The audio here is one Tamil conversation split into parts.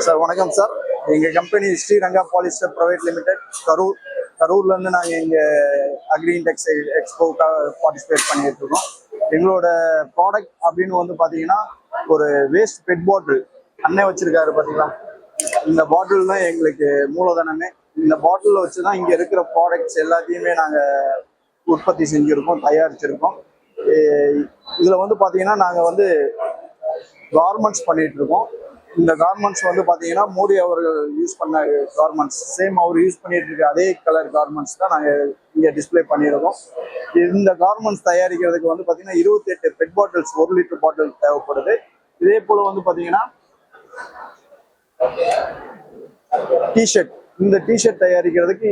சார் வணக்கம் சார். எங்கள் company Sriranga polyester private limited கரூர்லேருந்து நாங்கள் இங்கே அக்ரீன் டெக்ஸ்டைல் எக்ஸ்போக்காக பார்ட்டிசிபேட் பண்ணிட்டு இருக்கோம். எங்களோட ப்ராடக்ட் அப்படின்னு வந்து பார்த்தீங்கன்னா ஒரு வேஸ்ட் பெட் பாட்டில் அண்ணன் வச்சிருக்காரு பார்த்தீங்களா, இந்த பாட்டில் தான் எங்களுக்கு மூலதனமே. இந்த பாட்டிலில் வச்சு தான் இங்கே இருக்கிற ப்ராடக்ட்ஸ் எல்லாத்தையுமே நாங்கள் உற்பத்தி செஞ்சுருக்கோம், தயாரிச்சிருக்கோம். இதில் வந்து பார்த்தீங்கன்னா நாங்கள் வந்து கார்மெண்ட்ஸ் பண்ணிட்டு இருக்கோம். இந்த கார்மெண்ட்ஸ் வந்து பார்த்தீங்கன்னா மோடி அவர்கள் யூஸ் பண்ண கார்மெண்ட்ஸ், சேம் அவர் யூஸ் பண்ணிட்டு இருக்க அதே கலர் கார்மெண்ட்ஸ் தான் நாங்கள் இங்கே டிஸ்பிளே பண்ணியிருக்கோம். இந்த கார்மெண்ட்ஸ் தயாரிக்கிறதுக்கு வந்து பார்த்தீங்கன்னா 28 பெட் பாட்டில்ஸ் 1 லிட்டர் பாட்டில் தேவைப்படுது. இதே போல் வந்து பார்த்தீங்கன்னா டிஷர்ட், இந்த டிஷர்ட் தயாரிக்கிறதுக்கு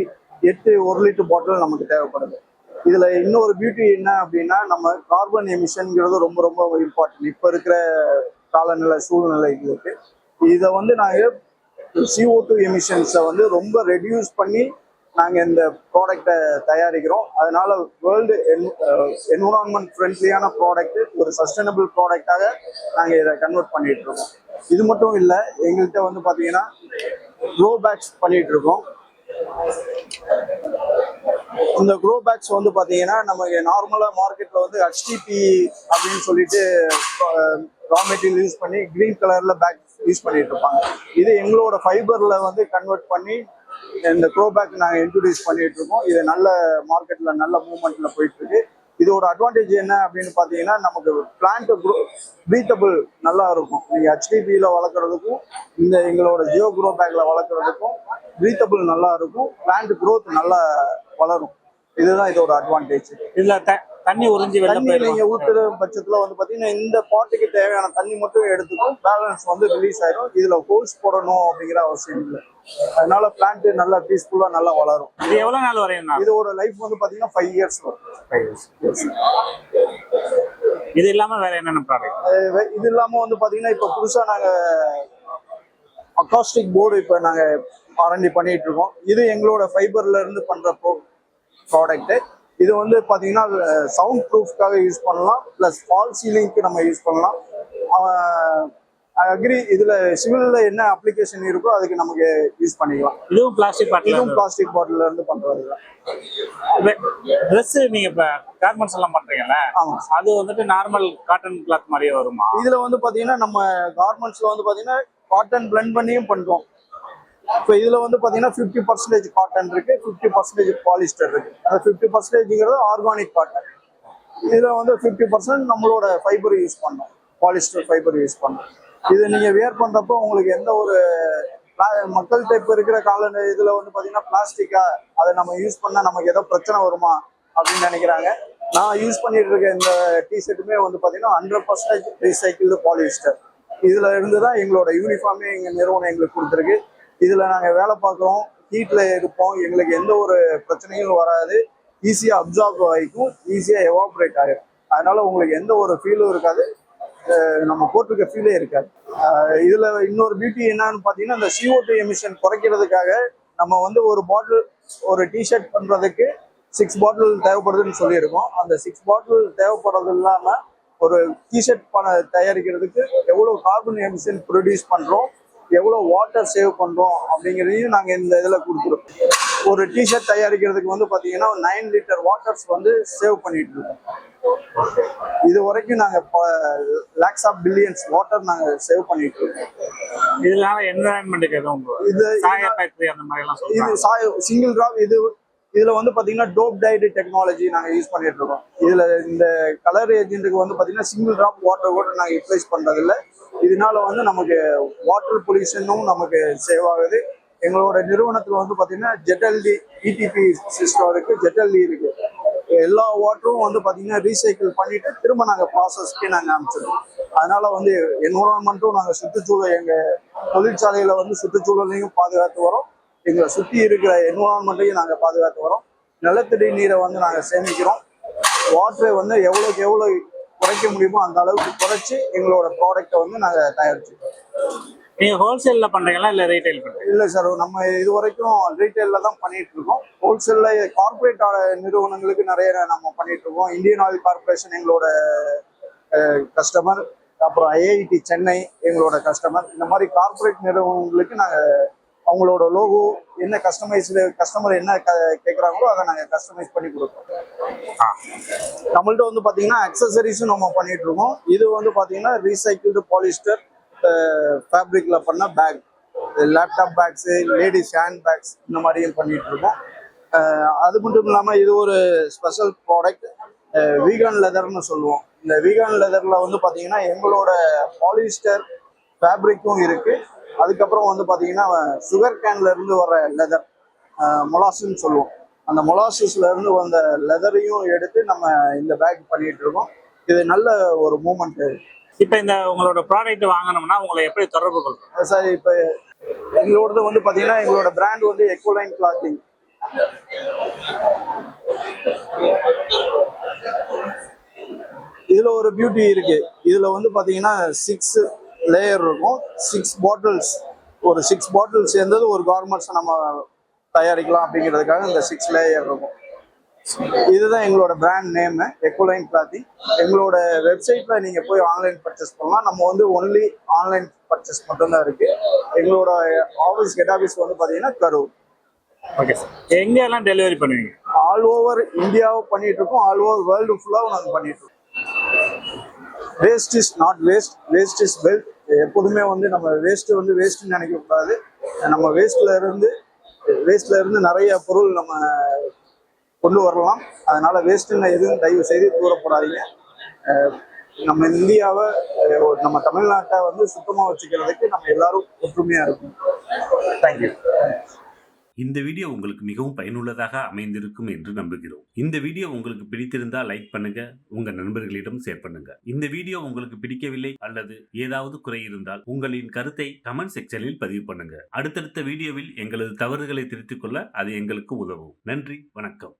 8 1 லிட்டர் பாட்டில் நமக்கு தேவைப்படுது. இதுல இன்னொரு பியூட்டி என்ன அப்படின்னா, நம்ம கார்பன் எமிஷன்ங்கிறது ரொம்ப ரொம்ப இம்பார்ட்டன்ட் இப்போ இருக்கிற காலநிலை சூழ்நிலைகளுக்கு. இதை வந்து நாங்கள் CO2 எமிஷன்ஸை வந்து ரொம்ப ரெடியூஸ் பண்ணி நாங்கள் இந்த ப்ராடக்டை தயாரிக்கிறோம். அதனால வேர்ல்டு என்விரான்மெண்ட் ஃப்ரெண்ட்லியான ப்ராடக்ட், ஒரு சஸ்டைனபிள் ப்ராடக்டாக நாங்கள் இதை கன்வெர்ட் பண்ணிட்டு இருக்கோம். இது மட்டும் இல்லை, எங்கள்கிட்ட வந்து பார்த்தீங்கன்னா க்ரோ பேக்ஸ் பண்ணிட்டு இருக்கோம். இந்த க்ரோ பேக்ஸ் வந்து பார்த்தீங்கன்னா நமக்கு நார்மலாக மார்க்கெட்டில் வந்து HTP அப்படின்னு சொல்லிட்டு ரா மெட்டீரியல் யூஸ் பண்ணி கிரீன் கலரில் பேக் யூஸ் பண்ணிட்டு இருப்பாங்க. இது எங்களோட ஃபைபரில் வந்து கன்வெர்ட் பண்ணி இந்த க்ரோ பேக் நாங்கள் இன்ட்ரடியூஸ் பண்ணிட்டு இருக்கோம். இது நல்ல மார்க்கெட்டில் நல்ல மூவ்மெண்ட்டில் போயிட்டு இருக்கு. இதோட அட்வான்டேஜ் என்ன அப்படின்னு பார்த்தீங்கன்னா, நமக்கு பிளான்ட் ப்ரீத்தபிள் நல்லா இருக்கும். நீங்கள் HTPயில் வளர்க்குறதுக்கும் இந்த எங்களோட ஜியோ க்ரோ பேக்கில் வளர்க்குறதுக்கும் ப்ரீத்தபிள் நல்லா இருக்கும், பிளான்ட் க்ரோத் நல்லா வளரும். இதுதான் இதோட அட்வான்டேஜ். இதுல தண்ணி உறிஞ்சி தண்ணி நீங்க ஊத்துற பட்சத்துல வந்து பாத்தீங்கன்னா இந்த பாட்டுக்கு தேவையான தண்ணி மட்டும் எடுத்துக்கும், பேலன்ஸ் வந்து ரிலீஸ் ஆயிடும். இதுல ஹோல்ஸ் போடணும் அப்படிங்கிற அவசியம் இல்லை. அதனால பிளான்ட் நல்லா பீஸ்ஃபுல்லா நல்லா வளரும். இது எவ்வளவு நாள் வரையும்? இதோட லைஃப் வந்து பாத்தீங்கன்னா 5 இயர்ஸ் வரும். 5 இயர்ஸ். இது இல்லாம வேற என்னென்ன ப்ராடக்ட்? இது இல்லாம வந்து பாத்தீங்கன்னா இப்ப புதுசா நாங்க அக்காஸ்டிக் போர்டு இப்ப நாங்க R&D பண்ணிட்டு இருக்கோம். இது எங்களோட ஃபைபர்ல இருந்து பண்ற ப்ராடக்ட். இது வந்து பாத்தீங்கன்னா சவுண்ட் ப்ரூஃப்காக யூஸ் பண்ணலாம், பிளஸ் ஃபால் சீலிங்க்கு நம்ம யூஸ் பண்ணலாம். அக்ரி இதுல சிவில்ல என்ன அப்ளிகேஷன் இருக்கோ அதுக்கு நமக்கு யூஸ் பண்ணிக்கலாம். இதுவும் பிளாஸ்டிக் பாட்டில், இதுவும் பிளாஸ்டிக் பாட்டில இருந்து பண்றது தான். ட்ரெஸ் நீங்க இப்ப கார்மெண்ட்ஸ் எல்லாம் பண்றீங்கல்ல, அது வந்துட்டு நார்மல் காட்டன் கிளாத் மாதிரியே வருமா? இதுல வந்து பாத்தீங்கன்னா நம்ம கார்மெண்ட்ஸ்ல வந்து பாத்தீங்கன்னா காட்டன் பிளெண்ட் பண்ணியும் பண்றோம். இப்போ இதுல வந்து பாத்தீங்கன்னா 50% காட்டன் இருக்கு, 50% பாலிஸ்டர் இருக்கு. அந்த 50%ங்கிறது ஆர்கானிக் காட்டன். இதுல வந்து 50% நம்மளோட ஃபைபர் யூஸ் பண்ணோம், பாலிஸ்டர் ஃபைபர் யூஸ் பண்ணோம். இது நீங்க வேர் பண்றப்போ உங்களுக்கு எந்த ஒரு மக்கள்கிட்ட இப்போ இருக்கிற கால இதுல வந்து பாத்தீங்கன்னா பிளாஸ்டிக்கா அதை நம்ம யூஸ் பண்ணா நமக்கு ஏதோ பிரச்சனை வருமா அப்படின்னு நினைக்கிறாங்க. நான் யூஸ் பண்ணிட்டு இருக்க இந்த டிஷர்ட்டுமே வந்து பாத்தீங்கன்னா 100% ரீசைக்கிள்டு பாலிஸ்டர். இதுல இருந்து தான் எங்களோட யூனிஃபார்மே எங்க நிறுவனம் எங்களுக்கு கொடுத்துருக்கு. இதுல நாங்க வேலை பார்க்குறோம், ஹீட்ல இருப்போம், எங்களுக்கு எந்த ஒரு பிரச்சனையும் வராது. ஈஸியா அப்சார்ப் ஆகிக்கும், ஈஸியா எவாபரேட் ஆகிடும். அதனால உங்களுக்கு எந்த ஒரு ஃபீலும் இருக்காது, நம்ம போட்டிருக்க ஃபீலே இருக்காது. இதுல இன்னொரு பியூட்டி என்னன்னு பாத்தீங்கன்னா, இந்த CO2 எமிஷன் குறைக்கிறதுக்காக நம்ம வந்து ஒரு பாட்டில், ஒரு டிஷர்ட் பண்றதுக்கு 6 பாட்டில் தேவைப்படுதுன்னு சொல்லியிருக்கோம். அந்த 6 பாட்டில் தேவைப்படுறது இல்லாம ஒரு டிஷர்ட் தயாரிக்கிறதுக்கு எவ்வளவு கார்பன் எமிஷன் ப்ரொடியூஸ் பண்றோம், எவ்வளோ வாட்டர் சேவ் பண்ணுறோம் அப்படிங்கிறதையும் நாங்கள் இந்த இதில் கொடுத்துருக்கோம். ஒரு டிஷர்ட் தயாரிக்கிறதுக்கு வந்து பார்த்தீங்கன்னா 9 லிட்டர் வாட்டர்ஸ் வந்து சேவ் பண்ணிட்டு இருக்கோம். இது வரைக்கும் நாங்கள் லேக்ஸ் ஆஃப் பில்லியன்ஸ் வாட்டர் நாங்கள் சேவ் பண்ணிட்டு இருக்கோம். இதனால என்விரான்மெண்ட்டுக்கு எதுவும் இது சிங்கிள் டிராப் இதுல வந்து பாத்தீங்கன்னா டோப் டைடு டெக்னாலஜி நாங்க யூஸ் பண்ணிட்டு இருக்கோம். இதுல இந்த கலர் ஏஜென்ட்டுக்கு வந்து பாத்தீங்கன்னா சிங்கிள் டிராப் வாட்டர் கூட நாங்க யூட்டிலைஸ் பண்றது இல்லை. இதனால வந்து நமக்கு வாட்டர் பொல்யூஷனும் நமக்கு சேவ் ஆகுது. எங்களோட நிறுவனத்துல வந்து பாத்தீங்கன்னா ஜெட்எல்டி ETP சிஸ்டம் இருக்கு, ஜெட்எல்டி இருக்கு. எல்லா வாட்டரும் வந்து பாத்தீங்கன்னா ரீசைக்கிள் பண்ணிட்டு திரும்ப நாங்க ப்ராசஸ்க்கே நாங்க அனுப்பிச்சிடுறோம். அதனால வந்து என்விரான்மெண்ட்டும் நாங்க சுற்றுச்சூழல், எங்க தொழிற்சாலையில வந்து சுற்றுச்சூழலையும் பாதுகாத்து வரோம், எங்களை சுற்றி இருக்கிற என்விரான்மெண்ட்டையும் நாங்கள் பாதுகாத்து வரோம். நிலத்தடி நீரை வந்து நாங்கள் சேமிக்கிறோம். வாட்டரை வந்து எவ்வளோக்கு எவ்வளோ குறைக்க முடியுமோ அந்த அளவுக்கு குறைச்சி எங்களோட ப்ராடக்டை வந்து நாங்கள் தயாரிச்சுக்கிறோம். நீங்கள் ஹோல்சேலில் பண்ணுறீங்களா இல்லை ரீட்டைல் பண்ணுறீங்க? இல்லை சார், நம்ம இது வரைக்கும் ரீட்டைலில் தான் பண்ணிட்டு இருக்கோம். ஹோல்சேலில் கார்பரேட் நிறுவனங்களுக்கு நிறைய நம்ம பண்ணிட்டு இருக்கோம். இந்தியன் ஆயில் கார்பரேஷன் எங்களோட கஸ்டமர், அப்புறம் ஐஐடி சென்னை எங்களோட கஸ்டமர். இந்த மாதிரி கார்ப்பரேட் நிறுவனங்களுக்கு நாங்கள் அவங்களோட லோகோ என்ன கஸ்டமர் என்ன கேட்குறாங்களோ அதை நாங்கள் கஸ்டமைஸ் பண்ணி கொடுப்போம். நம்மள்ட்ட வந்து பார்த்தீங்கன்னா அக்சசரிஸும் நம்ம பண்ணிட்டு இருக்கோம். இது வந்து பார்த்தீங்கன்னா ரீசைக்கிள்டு பாலிஸ்டர் ஃபேப்ரிக்கில் பண்ண bag, laptop bags, ladies handbags இந்த மாதிரியும் பண்ணிட்டு இருக்கோம். அது மட்டும் இல்லாமல் இது ஒரு ஸ்பெஷல் ப்ராடக்ட் வீகன் லெதர்னு சொல்லுவோம். இந்த வீகன் லெதரில் வந்து பார்த்தீங்கன்னா எங்களோட பாலிஸ்டர் ஃபேப்ரிக்கும் இருக்குது. அதுக்கப்புறம் வந்து பார்த்தீங்கன்னா சுகர் கேன்ல இருந்து வர லெதர் மொலாசுன்னு சொல்லுவோம். அந்த மொலாசஸ்ல இருந்து வந்த லெதரையும் எடுத்து நம்ம இந்த பேக் பண்ணிட்டு இருக்கோம். இது நல்ல ஒரு மூமெண்ட். இப்போ இந்த உங்களோட ப்ராடக்ட் வாங்கணும்னா உங்களை எப்படி தொடர்பு கொள்றோம் சார்? இப்போ எங்களோடது வந்து பார்த்தீங்கன்னா எங்களோட பிராண்ட் வந்து எக்கோலைன் கிளாத்திங். இதுல ஒரு பியூட்டி இருக்கு. இதுல வந்து பாத்தீங்கன்னா 6 லேயர் இருக்கும். 6 பாட்டில்ஸ், ஒரு 6 பாட்டில் சேர்ந்தது ஒரு கார்மெண்ட்ஸ் நம்ம தயாரிக்கலாம் அப்படிங்கிறதுக்காக இந்த 6 லேயர் இருக்கும். இதுதான் எங்களோட பிராண்ட் நேம், எக்கோலைன் கிளாத்திங். எங்களோட வெப்சைட்ல நீங்க போய் ஆன்லைன் பர்ச்சேஸ் பண்ணலாம். நம்ம வந்து ஒன்லி ஆன்லைன் பர்ச்சேஸ் மட்டும்தான் இருக்கு. எங்களோட ஹெட் ஆஃபீஸ் வந்து பாத்தீங்கன்னா கரூர். Okay sir. எங்கெல்லாம் டெலிவரி பண்ணுவீங்க? ஆல் ஓவர் இந்தியாவை பண்ணிட்டு இருக்கோம். ஆல் ஓவர் வேர்ல்டு ஃபுல்லாக நாங்கள் பண்ணிட்டு இருக்கோம். Waste is not waste, waste is wealth. எப்போதுமே வந்து நம்ம வேஸ்ட்னு நினைக்கக்கூடாது. நம்ம வேஸ்ட்ல இருந்து நிறைய பொருள் நம்ம கொண்டு வரலாம். அதனால வேஸ்ட்டுன்னு எதுவும் தயவு செய்து தூரப்படாதீங்க. நம்ம இந்தியாவை, நம்ம தமிழ்நாட்டை வந்து சுத்தமாக வச்சுக்கிறதுக்கு நம்ம எல்லாரும் ஒற்றுமையாக இருக்கும். தேங்க்யூ. இந்த வீடியோ உங்களுக்கு மிகவும் பயனுள்ளதாக அமைந்திருக்கும் என்று நம்புகிறோம். இந்த வீடியோ உங்களுக்கு பிடித்திருந்தால் லைக் பண்ணுங்க, உங்க நண்பர்களிடம் ஷேர் பண்ணுங்க. இந்த வீடியோ உங்களுக்கு பிடிக்கவில்லை அல்லது ஏதாவது குறை இருந்தால் உங்களின் கருத்தை கமெண்ட் செக்ஷனில் பதிவு பண்ணுங்க. அடுத்தடுத்த வீடியோவில் எங்களது தவறுகளை திருத்திக் கொள்ள அது எங்களுக்கு உதவும். நன்றி, வணக்கம்.